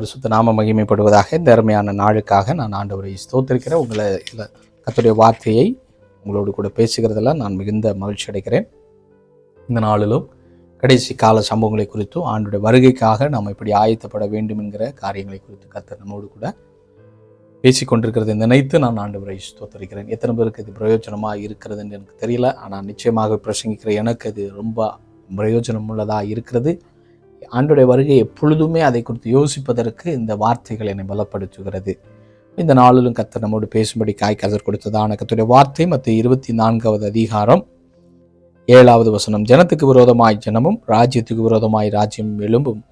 பரிசுத்த நாம மகிமைப்படுவதாக. இந்த அருமையான நாளுக்காக நான் ஆண்டவரை ஸ்தோத்திரிக்கிறேன். உங்களை கர்த்தருடைய வார்த்தையை உங்களோடு கூட பேசுகிறதுல நான் மிகுந்த மகிழ்ச்சி அடைகிறேன். இந்த நாளிலும் கடைசி கால சம்பவங்களை குறித்தும் ஆண்டுடைய வருகைக்காக நாம் எப்படி ஆயத்தப்பட வேண்டும் என்கிற காரியங்களை குறித்து கர்த்தர் நம்மோடு கூட பேசிக்கொண்டிருக்கிறது நினைத்து நான் ஆண்டவரை ஸ்தோத்திரிக்கிறேன். எத்தனை பேருக்கு இது பிரயோஜனமாக இருக்கிறதுன்னு எனக்கு தெரியல, ஆனால் நிச்சயமாக பிரசங்கிக்கிற எனக்கு அது ரொம்ப பிரயோஜனம் உள்ளதாக இருக்கிறது. ஆண்டுடைய வருகை எப்பொழுதுமே அதை குறித்து யோசிப்பதற்கு இந்த வார்த்தைகள் என்னை பலப்படுத்துகிறது. இந்த நாளிலும் கர்த்தர் நம்மோடு பேசும்படி கர்த்தர் கொடுத்ததான கர்த்தருடைய வார்த்தை மத்திய 24வது அதிகாரம் 7வது வசனம். ஜனத்துக்கு விரோதமாய் ஜனமும் ராஜ்யத்துக்கு விரோதமாய் ராஜ்யம் எழும்பும்,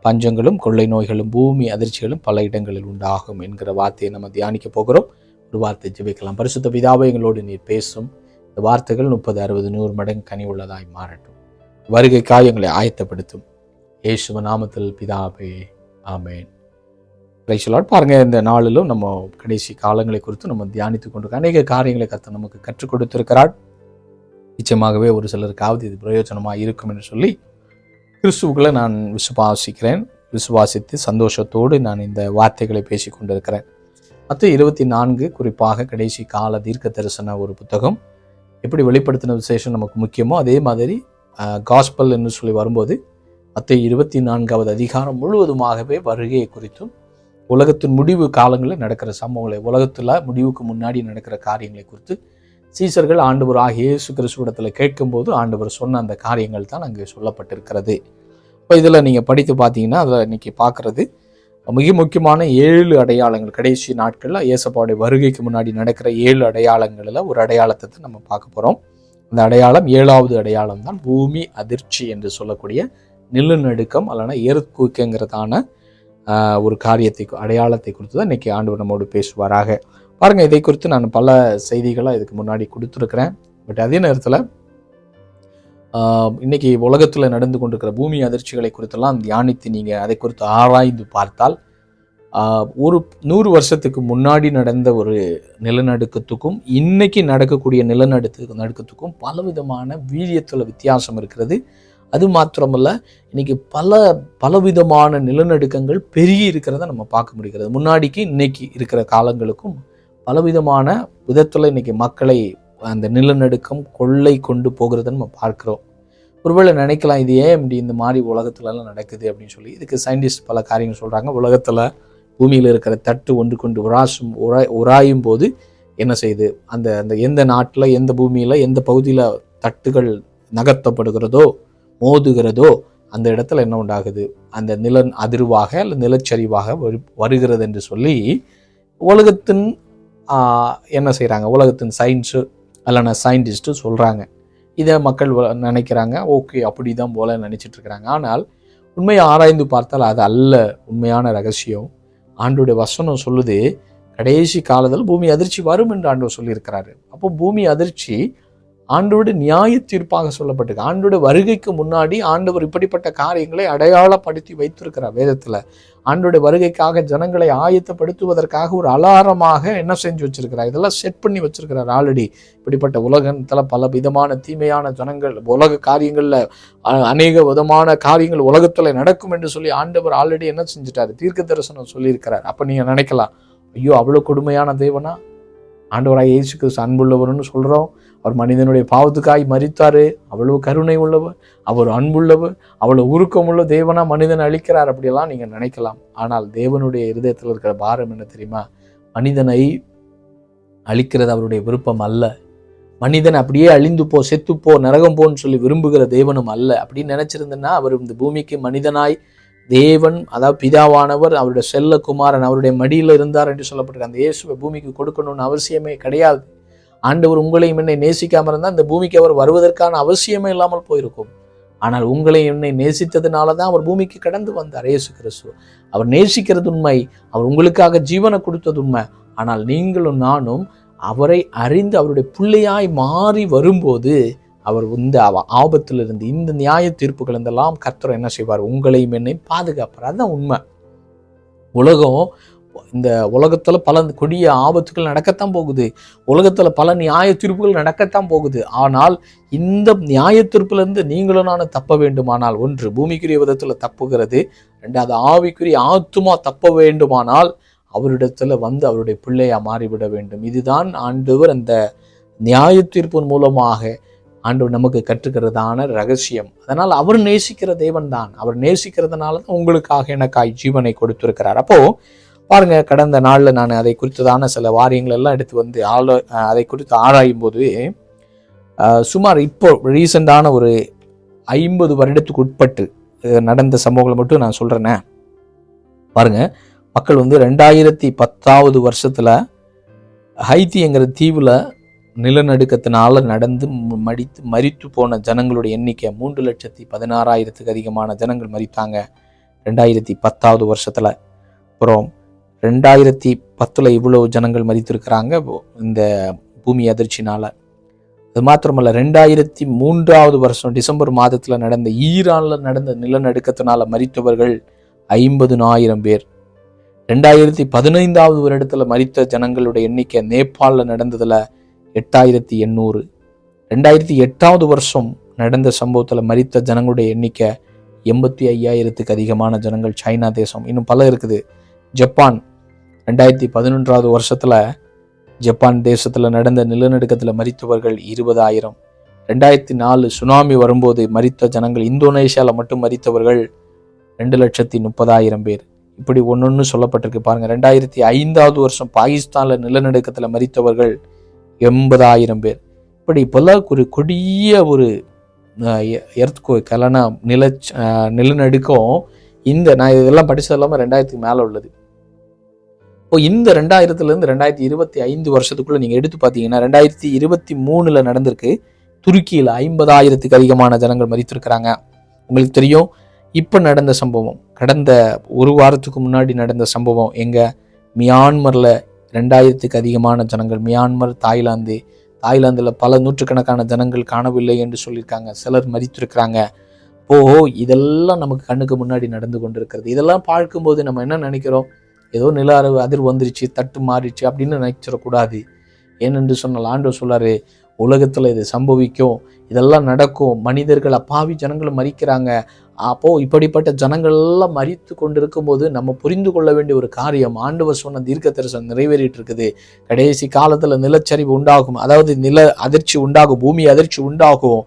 பஞ்சங்களும் கொள்ளை நோய்களும் பூமி அதிர்ச்சிகளும் பல இடங்களில் உண்டாகும் என்கிற வார்த்தையை நம்ம தியானிக்க போகிறோம். ஒரு வார்த்தை ஜெபிக்கலாம். பரிசுத்த பிதாவே, எங்களோடு நீர் பேசும். இந்த வார்த்தைகள் 30, 60, 100 மடங்கு கனி உள்ளதாய் மாறட்டும். வருகைக்காய் எங்களை ஆயத்தப்படுத்தும். இயேசுவின் நாமத்தில் பிதாவே, ஆமென். Praise the Lord. பாருங்க, இந்த நாளிலும் நம்ம கடைசி காலங்களை குறித்து நம்ம தியானித்துக் கொண்டிருக்க அநேக காரியங்களை கர்த்தர் நமக்கு கற்றுக் கொடுத்திருக்கிறார். நிச்சயமாகவே ஒரு சிலருக்காவது இது பிரயோஜனமாக இருக்கும் என்று சொல்லி கிறிஸ்துவுக்குள்ள நான் விசுவாசித்து சந்தோஷத்தோடு நான் இந்த வார்த்தைகளை பேசி கொண்டிருக்கிறேன். மத்திய 24 குறிப்பாக கடைசி கால தீர்க்க தரிசன ஒரு புத்தகம். எப்படி வெளிப்படுத்தின விசேஷம் நமக்கு முக்கியமோ அதே மாதிரி காஸ்பல் என்று சொல்லி வரும்போது மத்திய 24வது அதிகாரம் முழுவதுமாகவே வருகையை குறித்தும் உலகத்தின் முடிவு காலங்களில் நடக்கிற சம்பவங்களை, உலகத்தில் முடிவுக்கு முன்னாடி நடக்கிற காரியங்களை குறித்து சீசர்கள் ஆண்டவராகிய இயேசு கிறிஸ்துவிடத்தில் கேட்கும்போது ஆண்டவர் சொன்ன அந்த காரியங்கள் தான் அங்கே சொல்லப்பட்டிருக்கிறது. இப்போ இதில் நீங்கள் படித்து பார்த்தீங்கன்னா அதில் இன்னைக்கு பார்க்குறது மிக முக்கியமான 7 அடையாளங்கள். கடைசி நாட்களில் இயேசுவுடைய வருகைக்கு முன்னாடி நடக்கிற 7 அடையாளங்களில் ஒரு அடையாளத்தை நம்ம பார்க்க போகிறோம். அந்த அடையாளம் 7வது அடையாளம் தான் பூமி அதிர்ச்சி என்று சொல்லக்கூடிய நிலநடுக்கம் அல்லனா எர்த்குவேக்ங்கிறதான ஒரு காரியத்தை, அடையாளத்தை குறித்து தான் இன்றைக்கி ஆண்டவர் நம்மோடு பேசுவாராக. பாருங்கள், இதை குறித்து நான் பல செய்திகளை இதுக்கு முன்னாடி கொடுத்துருக்குறேன். பட் அதே நேரத்தில் இன்றைக்கி உலகத்தில் நடந்து கொண்டிருக்கிற பூமி அதிர்ச்சிகளை குறித்தெல்லாம் தியானித்து நீங்கள் அதை குறித்து ஆராய்ந்து பார்த்தால் ஒரு 100 வருஷத்துக்கு முன்னாடி நடந்த ஒரு நிலநடுக்கத்துக்கும் இன்றைக்கி நடக்கக்கூடிய நிலநடுக்கத்துக்கும் பலவிதமான வீரியத்தில் வித்தியாசம் இருக்கிறது. அது மாத்திரமல்ல, இன்றைக்கி பலவிதமான நிலநடுக்கங்கள் பெருகி இருக்கிறத நம்ம பார்க்க முடிகிறது. முன்னாடிக்கு இன்றைக்கி இருக்கிற காலங்களுக்கும் பலவிதமான விதத்தில் இன்றைக்கி மக்களை அந்த நிலநடுக்கம் கொள்ளை கொண்டு போகிறத நம்ம பார்க்குறோம். ஒருவேளை நினைக்கலாம், இது ஏன் இப்படி இந்த மாதிரி உலகத்துலலாம் நடக்குது அப்படின்னு சொல்லி. இதுக்கு சயின்டிஸ்ட் பல காரியங்கள் சொல்கிறாங்க. உலகத்தில் பூமியில் இருக்கிற தட்டு ஒன்று கொண்டு உராயும் போது என்ன செய்யுது, அந்த அந்த எந்த நாட்டில், எந்த பூமியில், எந்த பகுதியில் தட்டுகள் நகர்த்தப்படுகிறதோ, மோதுகிறதோ அந்த இடத்துல என்ன உண்டாகுது, அந்த நில அதிர்வாக அல்ல நிலச்சரிவாக வருகிறது என்று சொல்லி உலகத்தின் என்ன செய்கிறாங்க, உலகத்தின் சயின்ஸு அல்லனா சயின்டிஸ்ட்டு சொல்கிறாங்க. இதை மக்கள் நினைக்கிறாங்க, ஓகே அப்படி தான் போல நினச்சிட்டு இருக்கிறாங்க. ஆனால் உண்மையை ஆராய்ந்து பார்த்தால் அது அல்ல உண்மையான ரகசியம். ஆண்டோடைய வசனம் சொல்லுது, கடைசி காலத்தில் பூமி அதிர்ச்சி வரும் என்று ஆண்டவர் சொல்லியிருக்கிறாரு. அப்போ பூமி அதிர்ச்சி ஆண்டவருடைய நியாய தீர்ப்பாக சொல்லப்பட்டிருக்கு. ஆண்டவருடைய வருகைக்கு முன்னாடி ஆண்டவர் இப்படிப்பட்ட காரியங்களை அடையாளப்படுத்தி வைத்திருக்கிறார் வேதத்தில். ஆண்டவருடைய வருகைக்காக ஜனங்களை ஆயத்தப்படுத்துவதற்காக ஒரு அலாரமாக என்ன செஞ்சு வச்சிருக்கிறார், இதெல்லாம் செட் பண்ணி வச்சிருக்கிறார் ஆல்ரெடி. இப்படிப்பட்ட உலகத்தில் பல விதமான தீமையான ஜனங்கள், உலக காரியங்களில் அநேக விதமான காரியங்கள் உலகத்தில் நடக்கும் என்று சொல்லி ஆண்டவர் ஆல்ரெடி என்ன செஞ்சுட்டார், தீர்க்க தரிசனம் சொல்லியிருக்கிறார். அப்போ நீங்கள் நினைக்கலாம், ஐயோ அவ்வளோ கொடுமையான தேவனா ஆண்டவராக இயேசு கிறிஸ்து அன்புள்ளவர்னு சொல்கிறோம். அவர் மனிதனுடைய பாவத்துக்காய் மரித்தார், அவ்வளவு கருணை உள்ளவர், அவர் அன்புள்ளவர், அவ்வளோ உருக்கமுள்ள தேவனா மனிதனை அழிக்கிறார் அப்படியெல்லாம் நீங்கள் நினைக்கலாம். ஆனால் தேவனுடைய இருதயத்தில் இருக்கிற பாரம் என்ன தெரியுமா, மனிதனை அழிக்கிறது அவருடைய விருப்பம் அல்ல. மனிதன் அப்படியே அழிந்து போ, செத்துப்போ, நரகம் போன்னு சொல்லி விரும்புகிற தேவனும் அல்ல. அப்படின்னு நினச்சிருந்தேன்னா அவர் இந்த பூமிக்கு மனிதனாய் தேவன், அதாவது பிதாவானவர் அவருடைய செல்ல குமாரன் அவருடைய மடியில் இருந்தார் என்று சொல்லப்பட்டிருக்கு. அந்த இயேசுவை பூமிக்கு கொடுக்கணும்னு அவசியமே கிடையாது. ஆண்டவர் உங்களையும் என்னை நேசிக்காமல் இருந்தால் இந்த பூமிக்கு அவர் வருவதற்கான அவசியமே இல்லாமல் போயிருக்கும். ஆனால் உங்களை என்னை நேசித்ததுனால தான் அவர் பூமிக்கு கடந்து வந்தார் இயேசு கிறிஸ்து. அவர் நேசிக்கிறது உண்மை, அவர் உங்களுக்காக ஜீவனை கொடுத்தது உண்மை. ஆனால் நீங்களும் நானும் அவரை அறிந்து அவருடைய பிள்ளையாய் மாறி வரும்போது அவர் இந்த ஆபத்திலிருந்து, இந்த நியாய தீர்ப்புகள் இதெல்லாம் கர்த்தர் என்ன செய்வார், உங்களையும் என்னையும் பாதுகாப்பார். அதுதான் உண்மை. இந்த உலகத்தில் பல கொடிய ஆபத்துகள் நடக்கத்தான் போகுது, உலகத்தில் பல நியாய தீர்ப்புகள் நடக்கத்தான் போகுது. ஆனால் இந்த நியாய தீர்ப்பிலிருந்து நீங்களும் நானும் தப்ப வேண்டுமானால், ஒன்று பூமிக்குரிய விதத்தில் தப்புகிறது, ரெண்டாவது ஆவிக்குரிய ஆத்துமா தப்ப வேண்டுமானால் அவரிடத்துல வந்து அவருடைய பிள்ளையா மாறிவிட வேண்டும். இதுதான் ஆண்டவர் அந்த நியாய தீர்ப்பின் மூலமாக ஆண்டவர் நமக்கு கற்றுக்கிறதான ரகசியம். அதனால் அவர் நேசிக்கிற தேவன் தான். அவர் நேசிக்கிறதுனால தான் உங்களுக்காக எனக்காய் ஜீவனை கொடுத்திருக்கிறார். அப்போ பாருங்க, கடந்த நாள்ல நான் அதை குறித்ததான சில வாரியங்கள் எல்லாம் எடுத்து வந்து அதை குறித்து ஆராயும் போது சுமார் இப்போ ரீசெண்டான ஒரு 50 வருடத்துக்கு உட்பட்டு நடந்த சம்பவங்களை மட்டும் நான் சொல்றேனே. பாருங்க, மக்கள் வந்து 2010 வருஷத்துல ஹைத்திங்கிற தீவுல நிலநடுக்கத்தினால நடந்து மரித்து போன ஜனங்களுடைய எண்ணிக்கை 3,16,000 அதிகமான ஜனங்கள் மரித்தாங்க 2010 வருஷத்துல. அப்புறம் 2010 இவ்வளவு ஜனங்கள் மரித்திருக்கிறாங்க இந்த பூமி அதிர்ச்சினால. அது மாத்திரமல்ல, 2003 வருஷம் டிசம்பர் மாதத்துல நடந்த ஈரான்ல நடந்த நிலநடுக்கத்தினால மரித்தவர்கள் 50,000 பேர். 2015 வருடத்துல மரித்த ஜனங்களுடைய எண்ணிக்கை நேபாளில் நடந்ததுல 8,800. 2008 வருஷம் நடந்த சம்பவத்துல மரித்த ஜனங்களுடைய எண்ணிக்கை 85,000 அதிகமான ஜனங்கள். சைனா தேசம், இன்னும் பல இருக்குது. ஜப்பான் 2011 வருஷத்துல ஜப்பான் தேசத்துல நடந்த நிலநடுக்கத்துல மரித்தவர்கள் 20,000. 2004 சுனாமி வரும்போது மரித்த ஜனங்கள், இந்தோனேஷியால மட்டும் மரித்தவர்கள் 2,30,000 பேர். இப்படி ஒன்னொன்னு சொல்லப்பட்டிருக்கு பாருங்க. 2005 வருஷம் பாகிஸ்தான்ல நிலநடுக்கத்துல மரித்தவர்கள் 80,000 பேர். இப்படி பல ஒரு கொடிய ஒரு எர்த்குவேக் இல்லைன்னா நிலநடுக்கம். நான் இதெல்லாம் படிச்சதெல்லாம 2000 மேல உள்ளது. இப்போ இந்த 2000 2025 வருஷத்துக்குள்ள நீங்க எடுத்து பார்த்தீங்கன்னா 2023 நடந்திருக்கு. துருக்கியில் 50,000 அதிகமான ஜனங்கள் மரித்திருக்கிறாங்க. உங்களுக்கு தெரியும், இப்ப நடந்த சம்பவம், கடந்த ஒரு வாரத்துக்கு முன்னாடி நடந்த சம்பவம் எங்க மியான்மர்ல 2,000 அதிகமான ஜனங்கள். மியான்மர், தாய்லாந்துல பல நூற்றுக்கணக்கான ஜனங்கள் காணவில்லை என்று சொல்லியிருக்காங்க. சிலர் மரித்திருக்கிறாங்க. இதெல்லாம் நமக்கு கண்ணுக்கு முன்னாடி நடந்து கொண்டிருக்கிறது. இதெல்லாம் பார்க்கும்போது நம்ம என்ன நினைக்கிறோம், ஏதோ நில அதிர்வு வந்துருச்சு, தட்டு மாறிடுச்சு அப்படின்னு நினைச்சிடக்கூடாது. ஏனென்று சொன்னால் ஆண்டவர் சொல்லாரு, உலகத்துல இது சம்பவிக்கும், இதெல்லாம் நடக்கும், மனிதர்கள் அப்பாவி ஜனங்களும் மரிக்கிறாங்க. அப்போ இப்படிப்பட்ட ஜனங்கள் எல்லாம் மரித்து கொண்டிருக்கும் போது நம்ம புரிந்து கொள்ள வேண்டிய ஒரு காரியம், ஆண்டவர் சொன்ன தீர்க்க தரிசனம் நிறைவேறிட்டு இருக்குது. கடைசி காலத்துல நிலச்சரிவு உண்டாகும், அதாவது நில அதிர்ச்சி உண்டாகும், பூமி அதிர்ச்சி உண்டாகும்.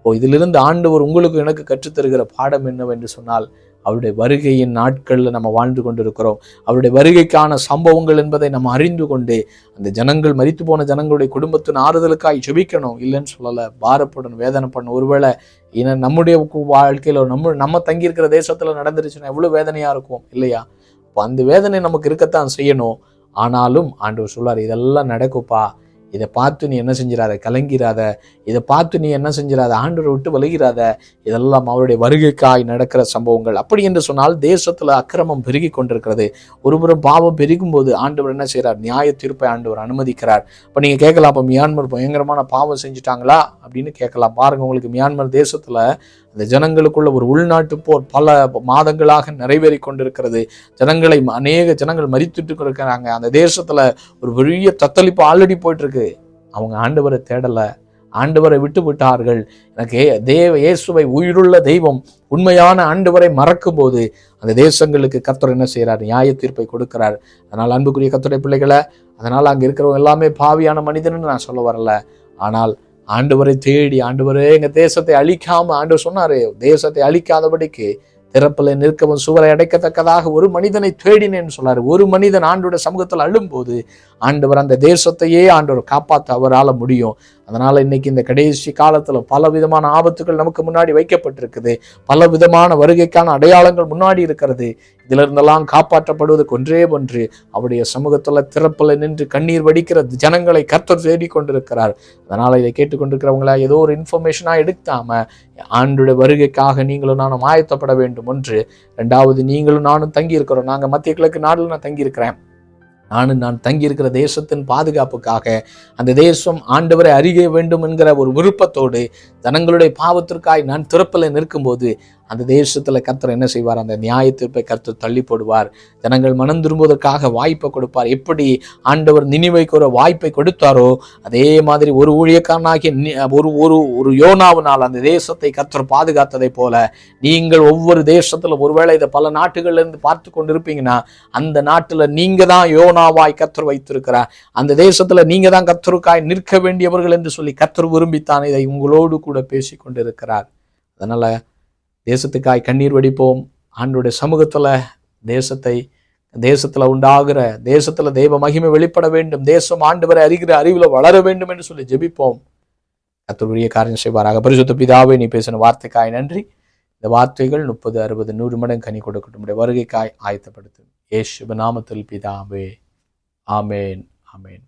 இதிலிருந்து ஆண்டவர் உங்களுக்கு எனக்கு கற்றுத்தருகிற பாடம் என்னவென்று சொன்னால், அவருடைய வருகையின் நாட்கள்ல நம்ம வாழ்ந்து கொண்டிருக்கிறோம். அவருடைய வருகைக்கான சம்பவங்கள் என்பதை நம்ம அறிந்து கொண்டு அந்த ஜனங்கள், மரித்து போன ஜனங்களுடைய குடும்பத்தின் ஆறுதலுக்காய் ஜெபிக்கணும். இல்லைன்னு சொல்லலை, பாரப்படணும், வேதனை பண்ணணும். ஒருவேளை நம்முடைய வாழ்க்கையில நம்ம தங்கியிருக்கிற தேசத்துல நடந்துருச்சுன்னா எவ்வளவு வேதனையா இருக்கும் இல்லையா? அப்போ அந்த வேதனை நமக்கு இருக்கத்தான் செய்யணும். ஆனாலும் ஆண்டவர் சொல்றாரு, இதெல்லாம் நடக்குப்பா, இதை பார்த்து நீ என்ன செஞ்சிடாத, கலங்கிறாத. இதை பார்த்து நீ என்ன செஞ்சிடாத, ஆண்டவரை விட்டு விலகிறாத. இதெல்லாம் அவருடைய வருகைக்காய் நடக்கிற சம்பவங்கள். அப்படி என்று சொன்னால் தேசத்துல அக்கிரமம் பெருகி கொண்டிருக்கிறது. ஒருபுறம் பாவம் பெருகும் போது ஆண்டவர் என்ன செய்யறார், நியாய தீர்ப்பை ஆண்டவர் அனுமதிக்கிறார். இப்போ நீங்க கேட்கலாம், அப்போ மியான்மர் பயங்கரமான பாவம் செஞ்சுட்டாங்களா அப்படின்னு கேட்கலாம். பாருங்க, உங்களுக்கு மியான்மர் தேசத்துல அந்த ஜனங்களுக்குள்ள ஒரு உள்நாட்டு போர் பல மாதங்களாக நிறைவேறி கொண்டிருக்கிறது. அநேக ஜனங்கள் மரித்துட்டு இருக்கிறாங்க. அந்த தேசத்துல ஒரு பெரிய தத்தளிப்பு ஆல்ரெடி போயிட்டு இருக்கு. அவங்க ஆண்டவரை தேடல, ஆண்டவரை விட்டு விட்டார்கள். எனக்கு இயேசுவை, உயிருள்ள தெய்வம், உண்மையான ஆண்டவரை மறக்கும் போது அந்த தேசங்களுக்கு கர்த்தர் என்ன செய்யறார், நியாய தீர்ப்பை கொடுக்கிறார். அதனால் அன்புக்குரிய கர்த்தருடைய பிள்ளைகளை, அதனால அங்க இருக்கிறவங்க எல்லாமே பாவியான மனிதன்னு நான் சொல்ல வரல. ஆனால் ஆண்டவரை தேடி, ஆண்டவரே எங்க தேசத்தை அழிக்காம, ஆண்டவர் சொன்னாரு, தேசத்தை அழிக்காதபடிக்கு திறப்பில் நிற்கவும் சுவரை அடைக்கத்தக்கதாக ஒரு மனிதனை தேடினேன்னு சொன்னாரு. ஒரு மனிதன் ஆண்டோட சமூகத்தில் அழும்போது ஆண்டவர் அந்த தேசத்தையே ஆண்டவர் காப்பாற்ற அவரால் முடியும். அதனால இன்னைக்கு இந்த கடைசி காலத்துல பல விதமான ஆபத்துகள் நமக்கு முன்னாடி வைக்கப்பட்டிருக்குது. பல விதமான வருகைக்கான அடையாளங்கள் முன்னாடி இருக்கிறது. இதுல இருந்தெல்லாம் காப்பாற்றப்படுவதற்கு ஒன்றே ஒன்று, அவருடைய சமூகத்துல திறப்புல நின்று கண்ணீர் வடிக்கிற ஜனங்களை கர்த்தர் தேடி கொண்டிருக்கிறார். அதனால இதை கேட்டுக்கொண்டிருக்கிறவங்களா ஏதோ ஒரு இன்ஃபர்மேஷனா எடுக்காம ஆண்டுடைய வருகைக்காக நீங்களும் நானும் ஆயத்தப்பட வேண்டும். ஒன்று. ரெண்டாவது, நீங்களும் நானும் தங்கி இருக்கிறோம். நாங்க மத்திய கிழக்கு நாடுல நான் தங்கி இருக்கிறேன். நான் தங்கியிருக்கிற தேசத்தின் பாதுகாப்புக்காக, அந்த தேசம் ஆண்டவரை அறிய வேண்டும் என்கிற ஒரு விருப்பத்தோடு ஜனங்களுடைய பாவத்திற்காய் நான் திறப்பில் நிற்கும்போது அந்த தேசத்துல கர்த்தர் என்ன செய்வார்? அந்த நியாயத்தீர்ப்பை கர்த்தர் தள்ளி போடுவார். ஜனங்கள் மனம் திரும்புவதற்காக வாய்ப்பை கொடுப்பார். எப்படி ஆண்டவர் நினிவேக்கு ஒரு வாய்ப்பை கொடுத்தாரோ அதே மாதிரி ஒரு ஊழியக்காரனாகிய ஒரு யோனாவினால் அந்த தேசத்தை கர்த்தர் பாதுகாத்ததை போல நீங்கள் ஒவ்வொரு தேசத்துல ஒருவேளை இதை பல நாட்டுகள்ல இருந்து பார்த்து கொண்டிருப்பீங்கன்னா அந்த நாட்டுல நீங்க தான் யோனாவாய் கர்த்தர் வைத்திருக்கிறார். அந்த தேசத்துல நீங்க தான் கர்த்தருக்காய் நிற்க வேண்டியவர்கள் என்று சொல்லி கர்த்தர் விரும்பித்தான் இதை உங்களோடு கூட பேசி கொண்டிருக்கிறார். அதனால தேசத்துக்காய் கண்ணீர் வடிப்போம். ஆண்டவருடைய சமூகத்துல தேசத்துல உண்டாகிற தேசத்துல தெய்வ மகிமை வெளிப்பட வேண்டும், தேசம் ஆண்டவரை அறிகிற அறிவுல வளர வேண்டும் என்று சொல்லி ஜெபிப்போம். கர்த்தருடைய காரியம் செய்வாராக. பரிசுத்த பிதாவே, நீ பேசின வார்த்தைக்காய் நன்றி. இந்த வார்த்தைகள் 30, 60, 100 மடங்கு கனி கொடுக்கட்டும். வருகைக்காய் ஆயத்தப்படுத்தும். இயேசுவின் நாமத்தில் பிதாவே, ஆமேன், ஆமேன்.